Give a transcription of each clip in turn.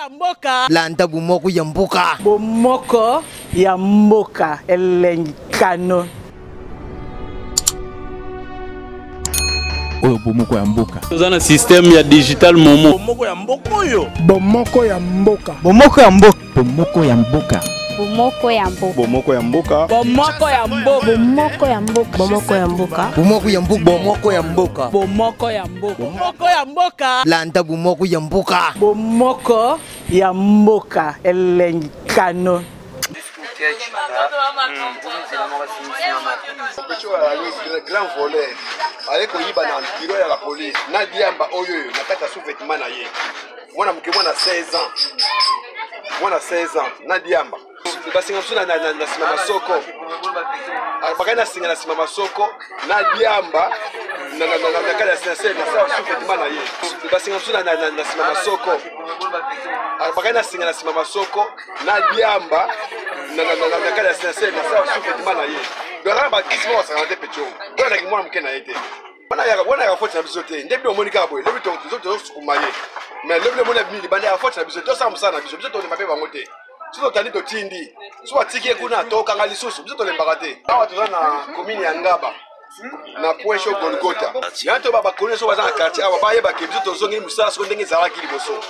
ya mboka. Landa bomoko ya mboka. Bomoko ya mboka elenkano. Oyo bomoko ya mboka. Tozana système ya digital momo. Bomoko ya mboka oyo. Bomoko ya mboka. Bomoko ya mboka. Bomoko ya mboka. Bomoko ya mboka. Bomoko ya mboka. Bomoko ya mboka. Bomoko ya mboka. Bomoko ya mboka. Bomoko ya mboka. Bomoko ya mboka. Bomoko ya mboka. Bomoko ya mboka. Landa bomoko ya mboka. Bomoko ya mboka elenkano. Grand voleur avec oyiba na bureau ya la police na diamba oyo na kata sous-vêtement na ye mwana muke mwana 16 ans mwana 16 ans na diamba basinga msuna na sima masoko bakana singa na sima masoko na diamba na kala sincere na sous-vêtement na ye basinga msuna na sima masoko bakana singa na sima masoko na diamba na kala sincere na sous-vêtement na ye dora ba kisimo wa santé pecho dora ki mwana mke na yete wana ya faute na bisote ndebi o monika boy lebi to zo sukumaye mais lebi le mona bimi bande ya faute na bisote to sa musana bisote to ne mabe bango te so tani to tindi so atiki kuna to kanga lisusu bisote le mbakate awa to na commune ya Ngaba na Poesho Golgota yanto baba kone so bazana quartier awa baye ba kebiso to zongi musala so ndenge zalaki liboso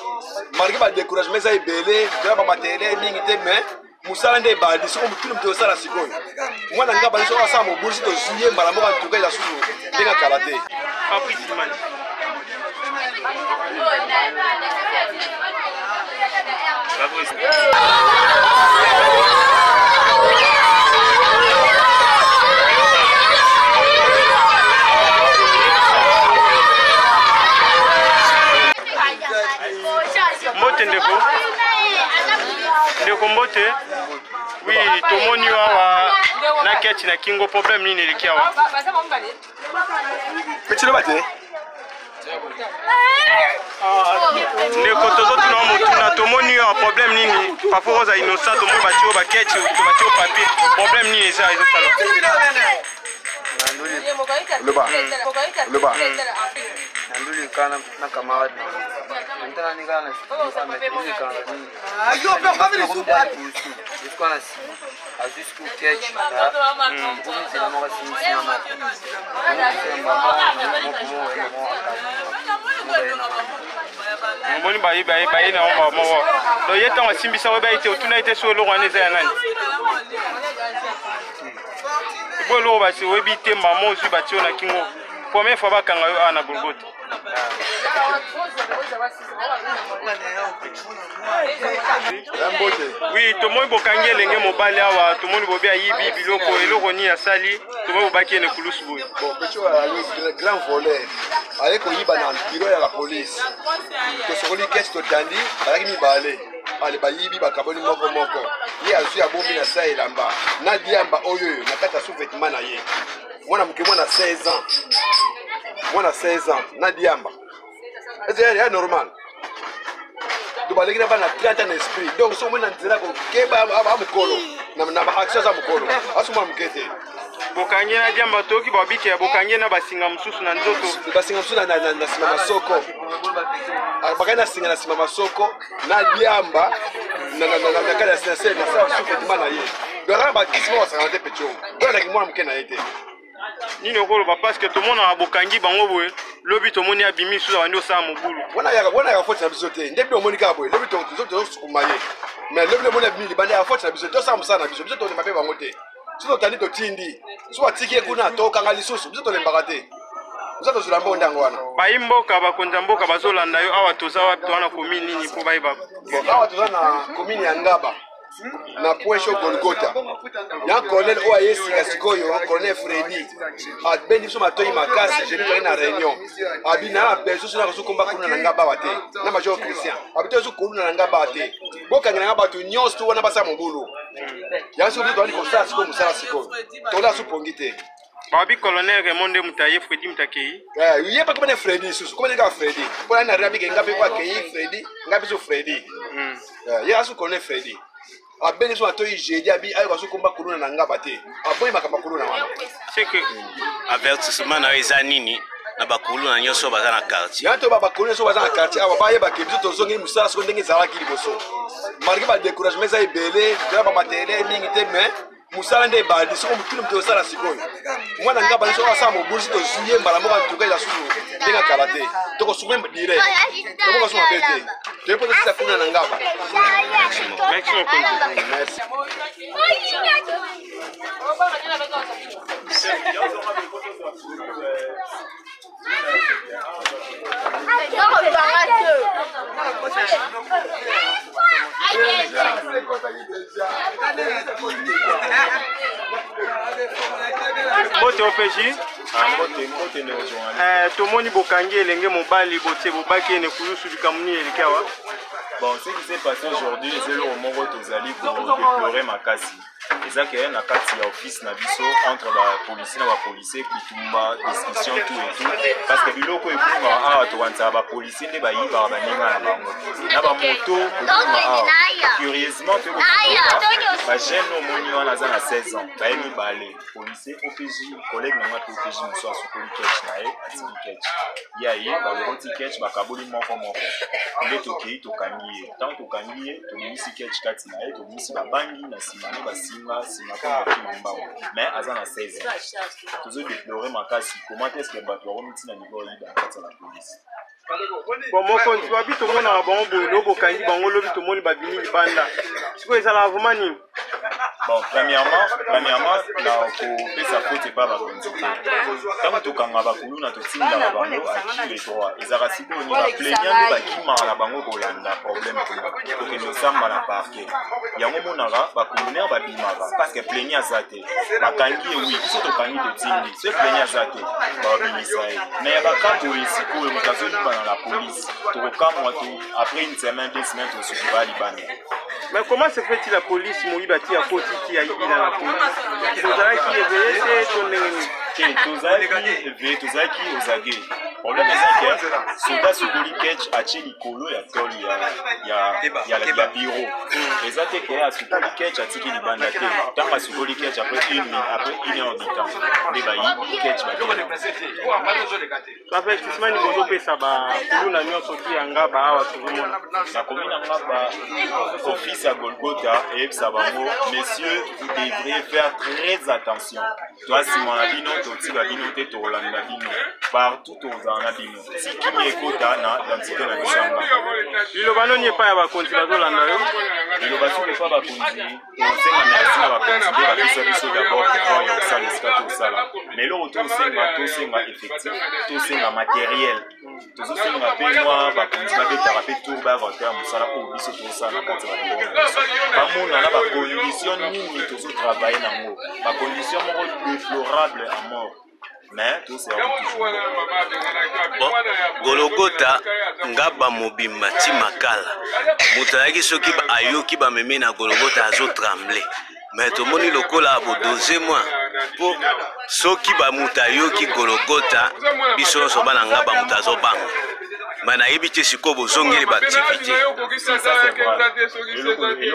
marki ba découragement za ibele ba matele mingi te mais musala nde badi so mutulu mto sala sikoyo mwana Ngaba so asa mo bursi to zuye mbala mo ka tuka ya sulu ndenge karate Fabrice man Mbote ndeko mbote oui tomoni wa na keti na kingo problem nini likiawa petilo bate ndeko tozotu na mutu na tomoni wa problem nini parfois za innocent tomoni batio ba keti batio papier problem nini eza ezotala Loba Nanduli kana na camarade maintenant ni kana ni kana ayo pe family soup jusqu'à jusqu'au catch c'est moi mboni bayi na omba mo do yeta wa simbisa we bayite otuna ite so lo ngwane za nani bolo ba se we bite mamo zu batio na kingo combien fois bakanga yo ana Golgota oui tomoni bokangi elenge mobali awa tomoni bobi ayibi biloko eloko ni asali tomoni bobaki ene kulusu boye bon pecho grand voleur avec oyiba na bureau ya la police to sokoli kesi to tandi balaki mibale ale bayibi bakaboni moko ye azu ya bombi na sa elamba na diamba oyo na kata sous-vêtement na ye mwana muke mwana 16 ans mwana 16 ans na diamba c'est normal do baleki na bana 30 ans esprit donc so mwana nzela ko keba amukolo na ba action za mukolo asuma mukete bokangi na diamba toki babike bokangi na basinga mususu na nzoto basinga mususu na sima masoko bakana singa na sima masoko na diamba na kala sincere na sous-vêtement na ye dora ba kisimo wa santé pecho dora ki mwana mke na yete nini okoloba parce que tomona abokangi bango boye lobi tomoni abimi suza bandi osala mobulu wana ya faute na biso te ndebi omonika boye lobi to sukumaye mais lobi le mona bimi bande ya faute na biso to sa musana biso to ne mabe bango te so tani to tindi so atiki kuna to kanga lisusu biso to le mbakate biso to zula mbonda ngwana bayi mboka bakonza mboka bazolanda yo awa toza wapi to wana commune nini po bayi ba awa toza na commune ya Ngaba na Poesho Golgota ya colonel oye singa sikoyo colonel Freddy abendi so matoyi makasi je nitoyi na réunion abina bezo na kusukumba kuna na Ngaba wate na major Christian abito zo kuna na Ngaba wate bokanga na Ngaba to nyonso to wana basa mobulu ya so to ani ko sa siko musala siko to la supongite babi colonel Raymond Mutaye Freddy Mtakei ye pa comme Freddy susu comme nga Freddy pour na rabi ke Ngabe kwa kei Freddy Ngabe so Freddy ye asu colonel Freddy abeni so atoyi jeudi abi ayo baso komba kuluna na Ngaba te aboyi makamba kuluna wana c'est que avertissement na eza nini na bakulu na nyoso baza na quartier. Yanto bakulu nyoso baza na quartier awa ba yeba ke biso tozongi musala so ndenge zala ki liboso. Malgré ba découragement za ebele, ba matériel mingi te mais musala nde ba diso ko mutulu mto sala sikoyo. Mwana ngaba nso asa mo bursi to juillet mbala mo bantuka ya sulu ndenge karate. Toko sume direct. Toko sume bete. Tepo tsa kuna na ngaba. Merci. Mote opeji tomoni bokangi elenge mobali botie bobaki ne kulusu bikamuni elikawa. Bon, ce qui s'est passé aujourd'hui, c'est le moment où tu allais pour déplorer ma casse. Et ça, qu'il y a une carte office nabiso entre la police et la police qui tombe discussion tout et tout. Parce que le loco est pour moi, tu vois, la police n'est pas y, va venir à la banque. La moto, curieusement, tu vois, j'aime au monument à 16 ans. Tu as mis balai, policier, OPJ, collègue, non, OPJ, nous sommes sur le catch, à Tibi catch. Il y a eu, le petit catch, Bakaboli, mon comme mon frère. Il est ok, tu as tant que tu as mis, tu as mis si catch, tu as mis si babangi, na simane, basima, simaka, mais à 16 ans. Tu as déploré ma casse. Comment est-ce que tu as remis à niveau de la police? Bon, moi, quand tu habites au monde à Bango, Bokangi, Bango, le tout le monde, Babini, Banda. C'est quoi ça, la Vomani? Bon, premièrement, là, pour faire sa faute, c'est pas ma quantité. Quand tu as un bakoulou, tu as un bango à qui les droits. Ils ont rassité au niveau de la plaignante, qui m'a la bango pour l'anda, problème pour que nous sommes à la parquet. Il y a un moment où bakoulou babimara, parce que plaignant zaté. Bakangi, oui, c'est au kangi de Tindi, c'est plaignant zaté. Mais il y a un cas pour ici, pour le mutazo dans la police. Tu après une semaine, 2 semaines, tu suis pas libanais. Mais comment se fait-il la police Moïbati à côté qui a dans la police? Vous avez qui est veillé, c'est ton ennemi. Tozaki ozage. Problème est que soldat sukuli catch a cheli kolo ya tol ya bureau. Les attaqués a sukuli catch a tiki li banda te. Tant a sukuli catch après une heure de temps. Les bayi catch ba. Ça fait que semaine bozo pesa ba kuluna nyonso ki anga ba awa tuzomona. La commune anga ba office à Golgotha et Sabango. Messieurs, vous devrez faire très attention. Toi Simon Labino partout aux Anabino. Si qui écoute dans ce cas-là, le ballon n'est pas à la continuation de l'année. Le ballon n'est pas à la continuation. On sait que merci à la continuation d'abord pour voir un salle. Mais le retour, c'est effectif, tout c'est matériel. Tout ça, c'est un peu noir, thérapie tour, ça pour lui, c'est tout ça. Pas mon on a la condition, nous, tout travailler dans l'eau. La condition déplorable à mort. Mais tout c'est bon, Golgotha ngaba mobimba ti makala. Mutayaki soki ba ayoki ba meme na Golgotha azo trembler. Mais tout le monde lokola bo doze moi. Po soki ba mutayoki Golgotha biso so bana ngaba mutazo banga. Mana ebite siko bozongeli ba activité. Les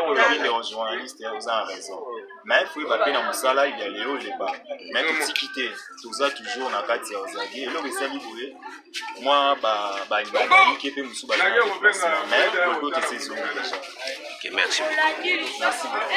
journalistes vous avez raison. Mais il faut pas dans mon salaire, il y a les hauts et les bas. Mais tout quitter, tout ça toujours dans la carte de Ozagi. Et là, vous savez, moi, il va y qui peut me soubattre. Mais le côté saison déjà. Ok, merci beaucoup. Merci beaucoup.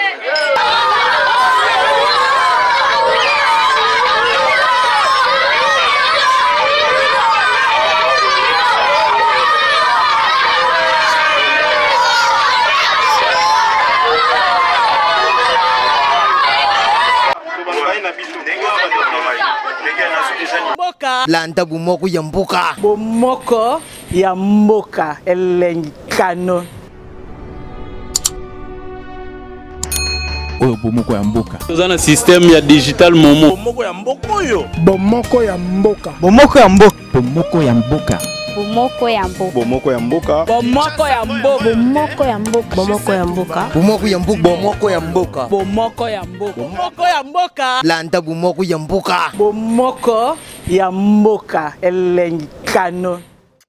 Landa bomoko ya mboka. Bomoko ya mboka elenkano. Oyo bomoko ya mboka. Toza na système ya digital momo. Bomoko ya mboka oyo. Bomoko ya mboka. Bomoko ya mboka. Bomoko ya mboka. Bomoko ya mboka. Bomoko ya mboka. Bomoko ya mboka. Bomoko ya mboka. Bomoko ya mboka. Bomoko ya mboka. Bomoko ya mboka. Bomoko ya mboka. Bomoko ya mboka. Landa bomoko ya mboka. Bomoko ya mboka elenkano.